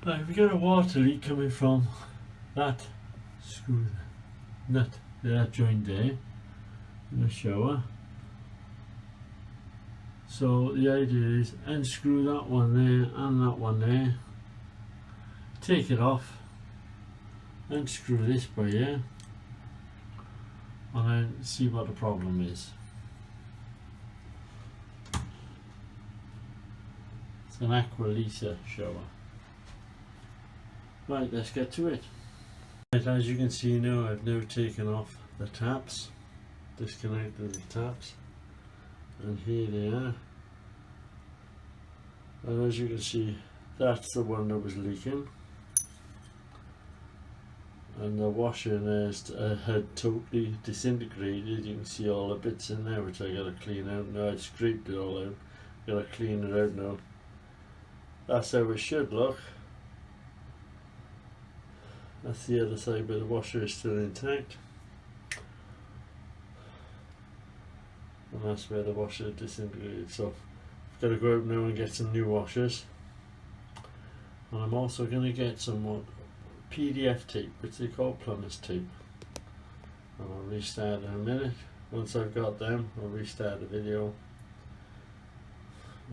Right, we got a water leak coming from that screw nut that joint there in the shower. So the idea is unscrew that one there and that one there, take it off, unscrew this by here, and then see what the problem is. It's an Aqualisa shower. Right, let's get to it. Right, as you can see now, I've now taken off the taps, disconnected the taps, and here they are. And as you can see, that's the one that was leaking, and the washer in there had totally disintegrated. You can see all the bits in there, which I gotta clean out now. I scraped it all out, gotta clean it out now. That's how it should look. That's the other side where the washer is still intact, and that's where the washer disintegrated. So I've got to go out now and get some new washers, and I'm also going to get some more PDF tape, which they call plumber's tape, and I'll restart in a minute. Once I've got them, I'll restart the video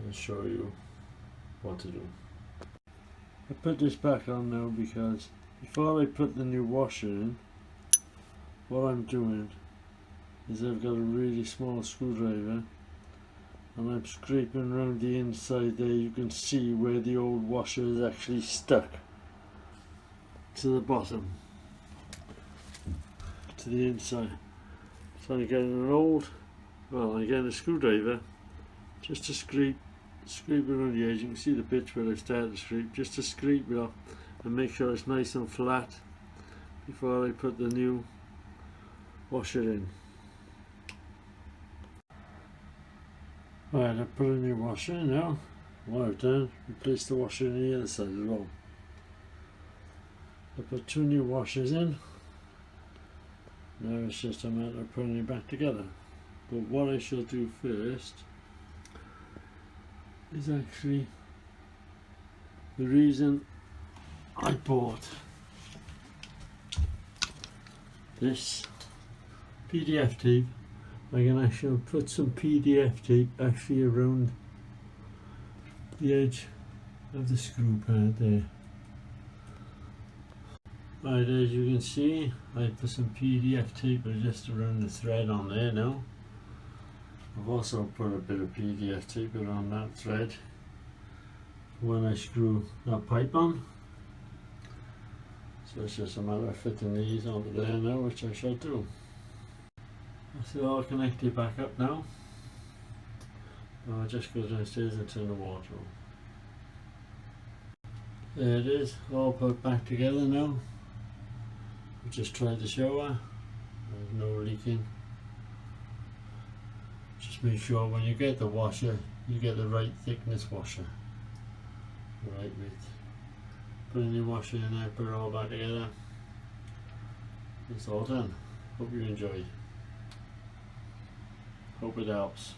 and show you what to do. I put this back on now because before I put the new washer in, what I'm doing is I've got a really small screwdriver and I'm scraping around the inside there. You can see where the old washer is actually stuck to the bottom, to the inside. So I'm getting I'm getting a screwdriver just to scrape around the edge. You can see the bits where I started to scrape, just to scrape it off and make sure it's nice and flat before I put the new washer in. Right, I put a new washer in now. What I've done, replace the washer on the other side as well. I put two new washers in. Now it's just a matter of putting it back together. But what I shall do first is actually the reason I bought this PDF tape. I can actually put some PDF tape actually around the edge of the screw pad there. Right, as you can see, I put some PDF tape just around the thread on there now. I've also put a bit of PDF tape around that thread when I screw that pipe on. So it's just a matter of fitting these onto there now, which I shall do. That's it all connected back up now. I'll just go downstairs and turn the water on. There it is, all put back together now. We just tried the shower, there's no leaking. Just make sure when you get the washer, you get the right thickness washer, the right width. Put a new washer in there, put it all back together. It's all done. Hope you enjoyed. Hope it helps.